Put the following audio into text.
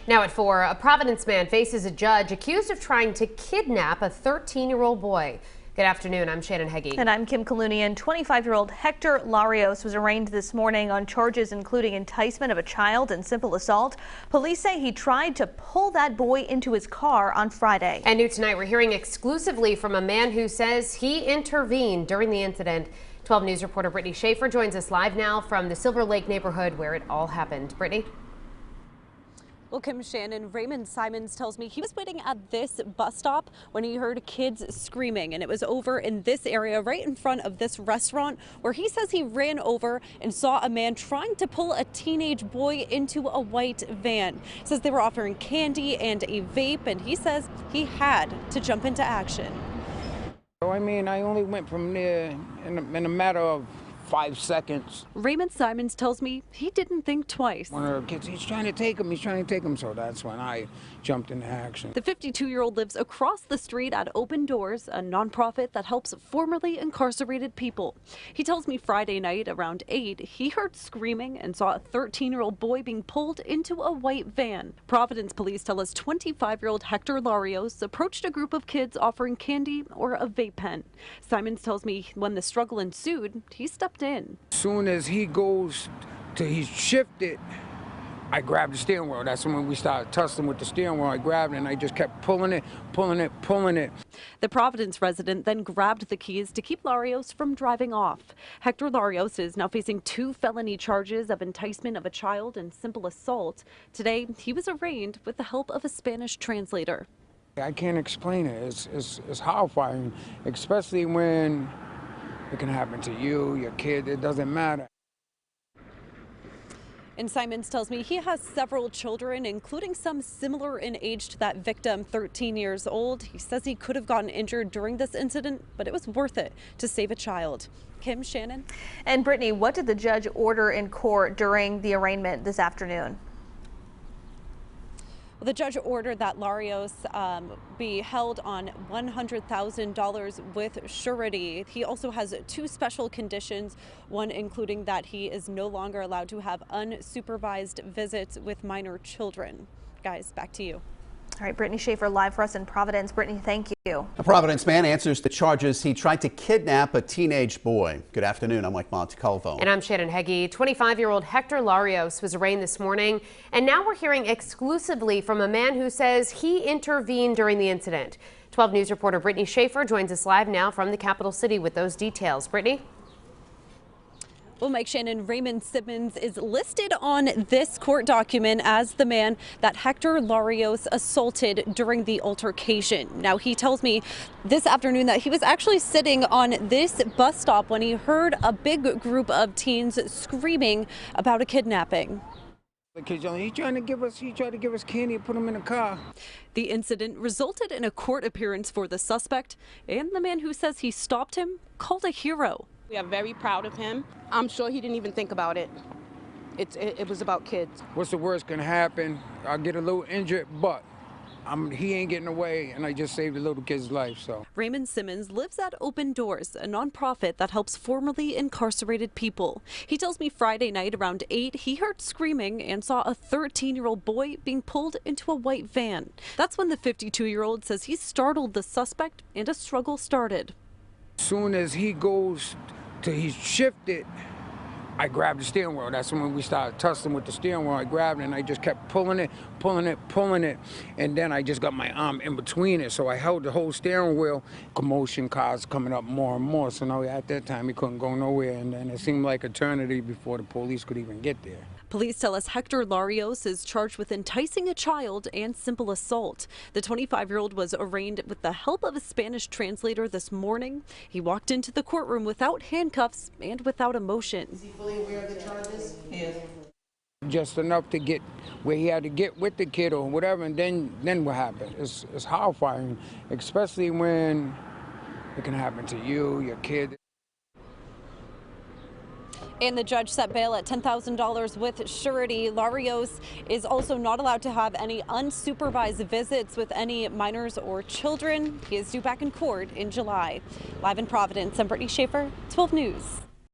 Now at 4, a Providence man faces a judge accused of trying to kidnap a 13-year-old boy. Good afternoon, I'm Shannon Heggie. And I'm Kim Kalunian. 25-year-old Hector Larios was arraigned this morning on charges including enticement of a child and simple assault. Police say he tried to pull that boy into his car on Friday. And new tonight, we're hearing exclusively from a man who says he intervened during the incident. 12 News reporter Brittany Schaefer joins us live now from the Silver Lake neighborhood where it all happened. Brittany? Well, Kim, Shannon, Raymond Simons tells me he was waiting at this bus stop when he heard kids screaming, and it was over in this area right in front of this restaurant where he says he ran over and saw a man trying to pull a teenage boy into a white van. He says they were offering candy and a vape, and he says he had to jump into action. I mean, I only went from there in a matter of 5 seconds. Raymond Simons tells me he didn't think twice. One of the kids, he's trying to take him, so that's when I jumped into action. The 52-year-old lives across the street at Open Doors, a nonprofit that helps formerly incarcerated people. He tells me Friday night around 8, he heard screaming and saw a 13-year-old boy being pulled into a white van. Providence police tell us 25-year-old Hector Larios approached a group of kids offering candy or a vape pen. Simons tells me when the struggle ensued, he stepped in. As soon as he goes to, he shifted, I grabbed the steering wheel. That's when we started tussling with the steering wheel. I grabbed it and I just kept pulling it. The Providence resident then grabbed the keys to keep Larios from driving off. Hector Larios is now facing 2 felony charges of enticement of a child and simple assault. Today, he was arraigned with the help of a Spanish translator. I can't explain it. It's horrifying, especially when it can happen to you, your kid, it doesn't matter. And Simons tells me he has several children, including some similar in age to that victim, 13 years old. He says he could have gotten injured during this incident, but it was worth it to save a child. Kim, Shannon? And Brittany, what did the judge order in court during the arraignment this afternoon? The judge ordered that Larios be held on $100,000 with surety. He also has 2 special conditions, one including that he is no longer allowed to have unsupervised visits with minor children. Guys, back to you. All right, Brittany Schaefer live for us in Providence. Brittany, thank you. A Providence man answers the charges he tried to kidnap a teenage boy. Good afternoon. I'm Mike Montecalvo. And I'm Shannon Heggie. 25-year-old Hector Larios was arraigned this morning, and now we're hearing exclusively from a man who says he intervened during the incident. 12 News reporter Brittany Schaefer joins us live now from the capital city with those details. Brittany? Well, Mike, Shannon, Raymond Simons is listed on this court document as the man that Hector Larios assaulted during the altercation. Now, he tells me this afternoon that he was actually sitting on this bus stop when he heard a big group of teens screaming about a kidnapping. The kid's he tried to give us candy and put him in the car. The incident resulted in a court appearance for the suspect, and the man who says he stopped him called a hero. We are very proud of him. I'm sure he didn't even think about it. It was about kids. What's the worst can happen? I'll get a little injured, but he ain't getting away, and I just saved a little kid's life. So Raymond Simons lives at Open Doors, a nonprofit that helps formerly incarcerated people. He tells me Friday night around 8, he heard screaming and saw a 13-year-old boy being pulled into a white van. That's when the 52-year-old says he startled the suspect and a struggle started. As soon as he goes to, he shifted, I grabbed the steering wheel. That's when we started tussling with the steering wheel. I grabbed it and I just kept pulling it. And then I just got my arm in between it. So I held the whole steering wheel. Commotion, cars coming up more and more. So now at that time he couldn't go nowhere. And then it seemed like eternity before the police could even get there. Police tell us Hector Larios is charged with enticing a child and simple assault. The 25-year-old was arraigned with the help of a Spanish translator this morning. He walked into the courtroom without handcuffs and without emotion. Is he fully aware of the charges? Yes. Just enough to get where he had to get with the kid or whatever, and then what happened? It's horrifying, especially when it can happen to you, your kid. And the judge set bail at $10,000 with surety. Larios is also not allowed to have any unsupervised visits with any minors or children. He is due back in court in July. Live in Providence, I'm Brittany Schaefer, 12 News.